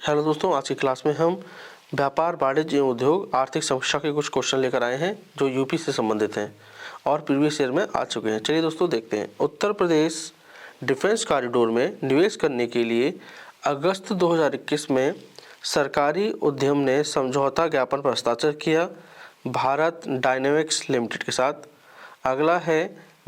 Hello दोस्तों, आज की क्लास में हम व्यापार, वाणिज्य एवं उद्योग आर्थिक समीक्षा के कुछ क्वेश्चन लेकर आए हैं जो यूपी से संबंधित हैं और प्रीवियस ईयर में आ चुके हैं। चलिए दोस्तों देखते हैं। उत्तर प्रदेश डिफेंस कॉरिडोर में निवेश करने के लिए अगस्त 2021 में सरकारी उद्यम ने समझौता ज्ञापन पर हस्ताक्षर किया भारत डायनेमिक्स लिमिटेड के साथ। अगला है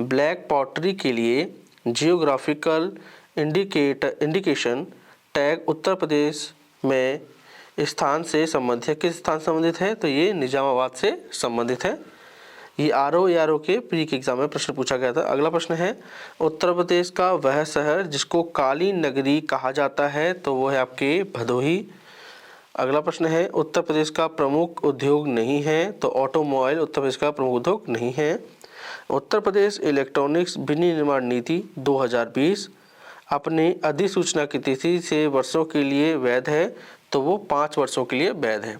ब्लैक पॉटरी के लिए geographical indication tag Uttar Pradesh में स्थान से संबंधित है। किस स्थान से संबंधित है? तो ये निजामाबाद से संबंधित है। ये आरओ के प्री के एग्जाम में प्रश्न पूछा गया था। अगला प्रश्न है उत्तर प्रदेश का वह शहर जिसको काली नगरी कहा जाता है, तो वो है आपके भदोही। अगला प्रश्न है उत्तर प्रदेश का प्रमुख उद्योग नहीं है, तो ऑटोमोबाइल उत्तर प्रदेश का प्रमुख उद्योग नहीं है। उत्तर प्रदेश इलेक्ट्रॉनिक्स विनिर्माण नीति 2020 अपनी अधिसूचना की तिथि से वर्षों के लिए वैध है, तो वो 5 वर्षों के लिए वैध है।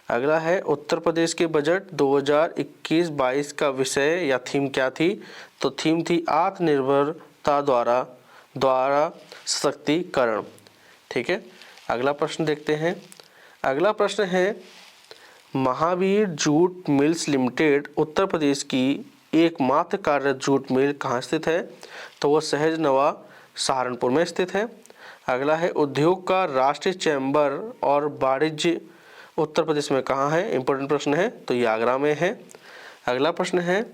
अगला है उत्तर प्रदेश के बजट 2021-22 का विषय या थीम क्या थी? तो थीम थी आत्मनिर्भरता द्वारा सशक्तिकरण। ठीक है, अगला प्रश्न देखते हैं। अगला प्रश्न है Mahavir jute mills limited Uttar Pradesh की एकमात्र कार्यरत जूट मिल कहाँ स्थित है? तो वो सहजनवा सहारनपुर में स्थित है। अगला है उद्योग का राष्ट्रीय चैम्बर और वाणिज्य उत्तर प्रदेश में कहाँ है? इंपॉर्टेंट प्रश्न है, तो ये आगरा में है। अगला प्रश्न है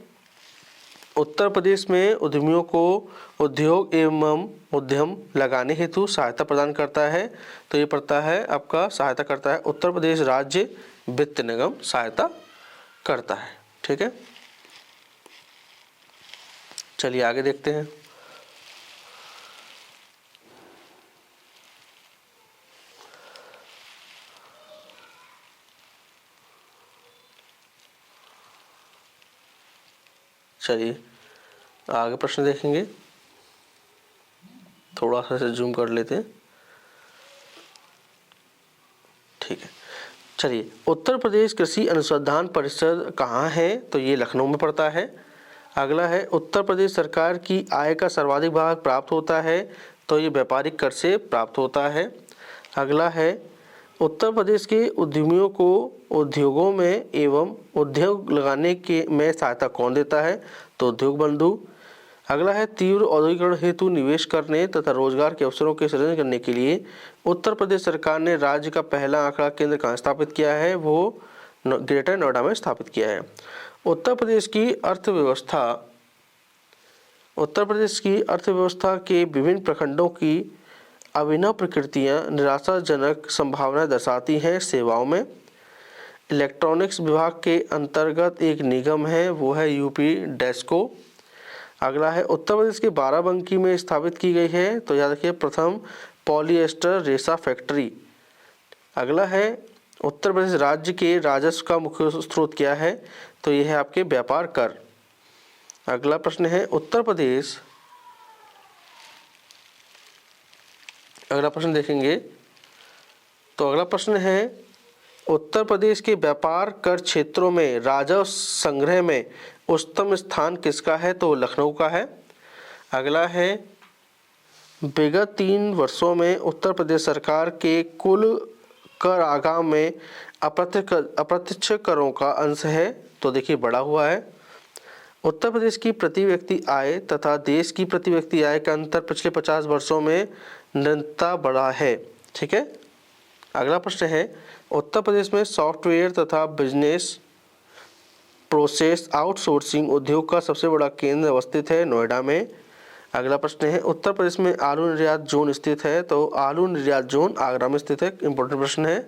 उत्तर प्रदेश में उद्यमियों को उद्योग एवं उद्यम लगाने हेतु सहायता प्रदान करता है, तो ये पड़ता है आपका सहायता करता है उत्तर प्रदेश राज्य वित्त निगम सहायता करता है। ठीक है, चलिए आगे देखते हैं। चलिए आगे प्रश्न देखेंगे। थोड़ा सा इसे जूम कर लेते हैं। ठीक है, चलिए उत्तर प्रदेश कृषि अनुसंधान परिषद कहाँ है? तो ये लखनऊ में पड़ता है। अगला है उत्तर प्रदेश सरकार की आय का सर्वाधिक भाग प्राप्त होता है, तो ये व्यापारिक कर से प्राप्त होता है। अगला है उत्तर प्रदेश के उद्यमियों को उद्योगों में एवं उद्योग लगाने के में सहायता कौन देता है? तो उद्योग बंधु। अगला है तीव्र औद्योगिकरण हेतु निवेश करने तथा रोजगार के अवसरों के सृजन करने के लिए उत्तर प्रदेश सरकार ने राज्य का पहला आंकड़ा केंद्र कहाँ स्थापित किया है? वो ग्रेटर नोएडा में स्थापित किया है। उत्तर प्रदेश की अर्थव्यवस्था के विभिन्न प्रखंडों की अभिनव प्रकृतियाँ निराशाजनक संभावनाएं दर्शाती हैं सेवाओं में। इलेक्ट्रॉनिक्स विभाग के अंतर्गत एक निगम है, वो है यूपी डेस्को। अगला है उत्तर प्रदेश के बाराबंकी में स्थापित की गई है, तो याद रखिए प्रथम पॉलिएस्टर रेशा फैक्ट्री। अगला है उत्तर प्रदेश राज्य के राजस्व का मुख्य स्रोत क्या है? तो यह है आपके व्यापार कर। अगला प्रश्न है अगला प्रश्न देखेंगे। तो अगला प्रश्न है उत्तर प्रदेश के व्यापार कर क्षेत्रों में राजस्व संग्रह में उच्चतम स्थान किसका है? तो लखनऊ का है। अगला है विगत 3 वर्षों में उत्तर प्रदेश सरकार के कुल कर आगाम में अप्रत्यक्ष करों का अंश है, तो देखिए बढ़ा हुआ है। उत्तर प्रदेश की प्रति व्यक्ति आय तथा देश की प्रति व्यक्ति आय का अंतर पिछले 50 वर्षों में निरंतर बढ़ा है। ठीक है, अगला प्रश्न है उत्तर प्रदेश में सॉफ्टवेयर तथा बिजनेस प्रोसेस आउटसोर्सिंग उद्योग का सबसे बड़ा केंद्र अवस्थित है नोएडा में। अगला प्रश्न है उत्तर प्रदेश में आलू निर्यात जोन स्थित है, तो आलू निर्यात जोन आगरा में स्थित है। इंपॉर्टेंट प्रश्न है।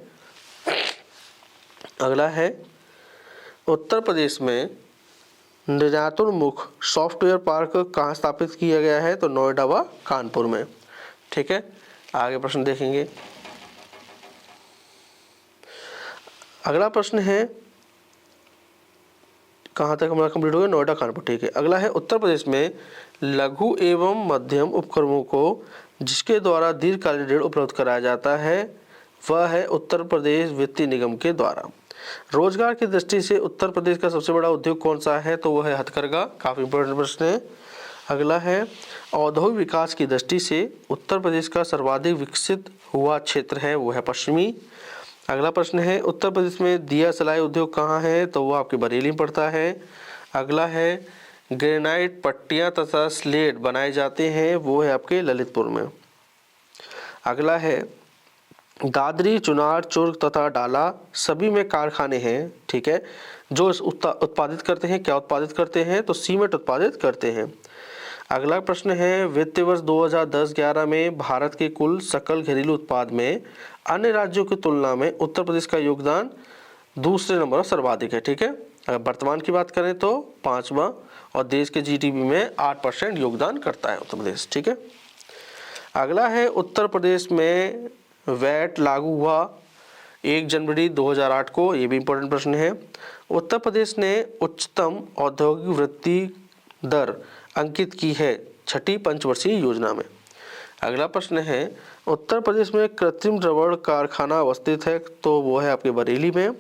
अगला है उत्तर प्रदेश में निर्यातोन्मुख सॉफ्टवेयर पार्क कहाँ स्थापित किया गया है? तो नोएडा व कानपुर में। ठीक है, आगे प्रश्न देखेंगे। अगला प्रश्न है कहाँ तक हमारा कंप्लीट हो गया? नोएडा कानपुर। ठीक है, अगला है उत्तर प्रदेश में लघु एवं मध्यम उपक्रमों को जिसके द्वारा दीर्घकालीन ऋण उपलब्ध कराया जाता है वह है उत्तर प्रदेश वित्त निगम के द्वारा। रोजगार की दृष्टि से उत्तर प्रदेश का सबसे बड़ा उद्योग कौन सा है? तो वह है हथकरघा। काफी इंपॉर्टेंट प्रश्न है। अगला है औद्योगिक विकास की दृष्टि से उत्तर प्रदेश का सर्वाधिक विकसित हुआ क्षेत्र है वो है पश्चिमी। अगला प्रश्न है उत्तर प्रदेश में दिया सलाई उद्योग कहाँ है, तो वो आपके बरेली में पड़ता है। अगला है ग्रेनाइट पट्टियाँ तथा स्लेट बनाए जाते हैं वो है आपके ललितपुर में। अगला है दादरी, चुनार, चुर्ग तथा डाला सभी में कारखाने हैं, ठीक है, जो उत्पादित करते हैं, क्या उत्पादित करते हैं, तो सीमेंट उत्पादित करते हैं। अगला प्रश्न है वित्तीय वर्ष 2010-11 में भारत के कुल सकल घरेलू उत्पाद में अन्य राज्यों की तुलना में उत्तर प्रदेश का योगदान दूसरे नंबर पर सर्वाधिक है, ठीक है। अगर वर्तमान की बात करें तो 5वां और देश के जीडीपी में 8% योगदान करता है उत्तर प्रदेश, ठीक है। अगला है उत्तर प्रदेश में वैट लागू हुआ 1 जनवरी 2008 को, ये भी इंपॉर्टेंट प्रश्न है। उत्तर प्रदेश ने उच्चतम औद्योगिक वृद्धि दर अंकित की है 6ठी पंचवर्षीय योजना में। अगला प्रश्न है उत्तर प्रदेश में कृत्रिम रबड़ कारखाना अवस्थित है, तो वो है आपके बरेली में।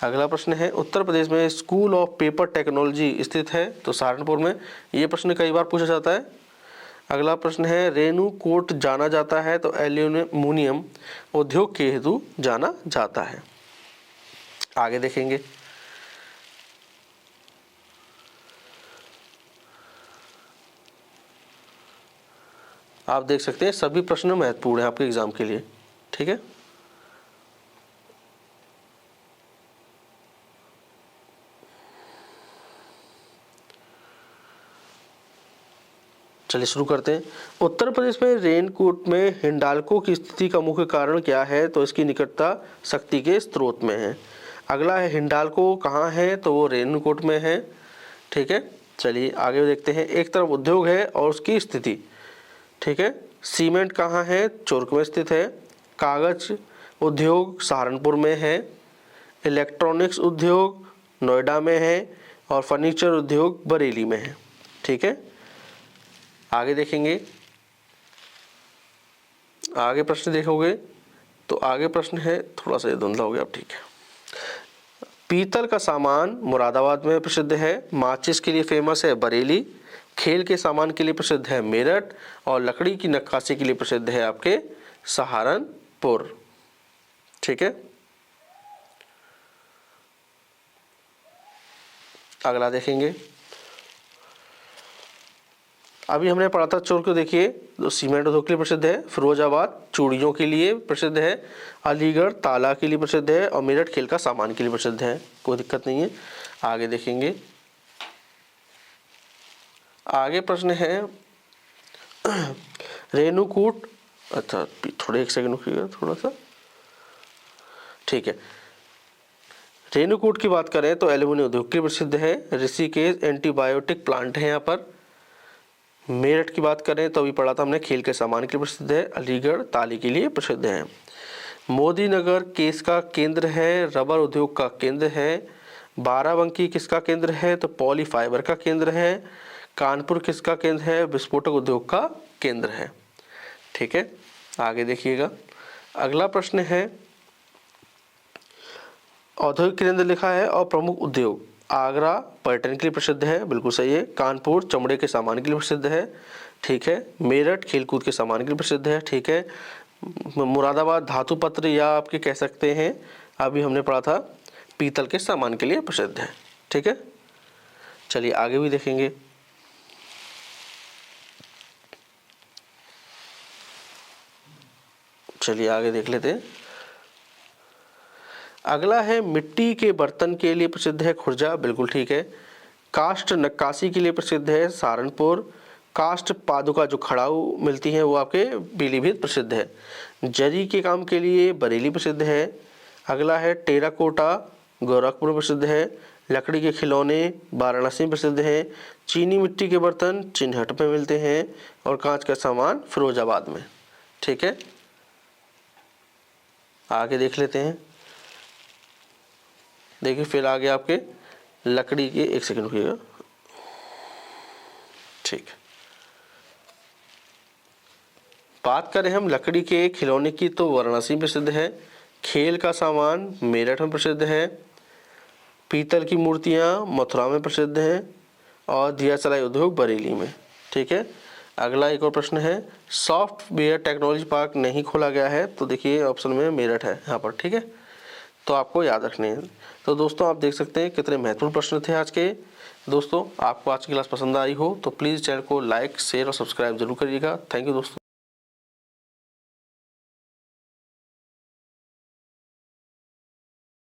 अगला प्रश्न है उत्तर प्रदेश में स्कूल ऑफ पेपर टेक्नोलॉजी स्थित है, तो सहारनपुर में। ये प्रश्न कई बार पूछा जाता है। अगला प्रश्न है रेणुकूट जाना जाता है, तो एल्यूमिनियम उद्योग के हेतु जाना जाता है। आगे देखेंगे। आप देख सकते हैं सभी प्रश्न महत्वपूर्ण है आपके एग्जाम के लिए, ठीक है। चलिए शुरू करते हैं। उत्तर प्रदेश में रेणुकूट में हिंडाल्को की स्थिति का मुख्य कारण क्या है, तो इसकी निकटता शक्ति के स्रोत में है। अगला है हिंडाल्को कहाँ है, तो वो रेणुकूट में है, ठीक है। चलिए आगे देखते हैं। एक तरफ उद्योग है और उसकी स्थिति, ठीक है। सीमेंट कहाँ है, चुर्क में स्थित है। कागज उद्योग सहारनपुर में है। इलेक्ट्रॉनिक्स उद्योग नोएडा में है और फर्नीचर उद्योग बरेली में है, ठीक है। आगे देखेंगे। आगे प्रश्न देखोगे तो आगे प्रश्न है, थोड़ा सा धुंधला हो गया, अब ठीक है। पीतल का सामान मुरादाबाद में प्रसिद्ध है। माचिस के लिए फेमस है बरेली। खेल के सामान के लिए प्रसिद्ध है मेरठ और लकड़ी की नक्काशी के लिए प्रसिद्ध है आपके सहारनपुर, ठीक है। अगला देखेंगे। अभी हमने पढ़ा था चुर्क, देखिए तो सीमेंट उद्योग के लिए प्रसिद्ध है। फिरोजाबाद चूड़ियों के लिए प्रसिद्ध है। अलीगढ़ ताला के लिए प्रसिद्ध है और मेरठ खेल का सामान के लिए प्रसिद्ध है, कोई दिक्कत नहीं है। आगे देखेंगे। आगे प्रश्न है रेणुकूट, अच्छा थोड़े एक सेकंड रुकिएगा थोड़ा सा, ठीक है। रेणुकूट की बात करें तो एल्यूमिनियम उद्योग के लिए प्रसिद्ध है। ऋषिकेश एंटीबायोटिक प्लांट है यहाँ पर। मेरठ की बात करें तो अभी पढ़ा था हमने, खेल के सामान के लिए प्रसिद्ध है। अलीगढ़ ताली के लिए प्रसिद्ध है। मोदी नगर केस का केंद्र है, रबर उद्योग का केंद्र है। बाराबंकी किसका केंद्र है, तो पॉली फाइबर का केंद्र है। कानपुर किसका केंद्र है, विस्फोटक उद्योग का केंद्र है, ठीक है। आगे देखिएगा। अगला प्रश्न है औद्योगिक केंद्र लिखा है और प्रमुख उद्योग। आगरा पर्यटन के लिए प्रसिद्ध है, बिल्कुल सही है। कानपुर चमड़े के सामान के लिए प्रसिद्ध है, ठीक है। मेरठ खेलकूद के सामान के लिए प्रसिद्ध है, ठीक है। मुरादाबाद धातु पत्र या आपके कह सकते हैं, अभी हमने पढ़ा था, पीतल के सामान के लिए प्रसिद्ध है, ठीक है। चलिए आगे भी देखेंगे। चलिए आगे देख लेते हैं। अगला है मिट्टी के बर्तन के लिए प्रसिद्ध है खुर्जा, बिल्कुल ठीक है। काष्ठ नक्काशी के लिए प्रसिद्ध है सहारनपुर। काष्ठ पादुका जो खड़ाऊ मिलती हैं वो आपके पीलीभीत प्रसिद्ध है। जरी के काम के लिए बरेली प्रसिद्ध है। अगला है टेराकोटा गोरखपुर प्रसिद्ध है। लकड़ी के खिलौने वाराणसी में प्रसिद्ध हैं। चीनी मिट्टी के बर्तन चिन्हट में मिलते हैं और कांच का सामान फिरोजाबाद में, ठीक है। आगे देख लेते हैं। देखिए फिर आगे आपके लकड़ी के, एक सेकंड रुकिएगा, ठीक है। बात करें हम लकड़ी के खिलौने की तो वाराणसी में प्रसिद्ध है। खेल का सामान मेरठ में प्रसिद्ध है। पीतल की मूर्तियां मथुरा में प्रसिद्ध हैं और दिया सलाई उद्योग बरेली में, ठीक है। अगला एक और प्रश्न है, सॉफ्टवेयर टेक्नोलॉजी पार्क नहीं खोला गया है, तो देखिए ऑप्शन में मेरठ है यहाँ पर, ठीक है, तो आपको याद रखने हैं। तो दोस्तों आप देख सकते हैं कितने महत्वपूर्ण प्रश्न थे आज के। दोस्तों आपको आज की क्लास पसंद आई हो तो प्लीज़ चैनल को लाइक, शेयर और सब्सक्राइब जरूर करिएगा। थैंक यू दोस्तों।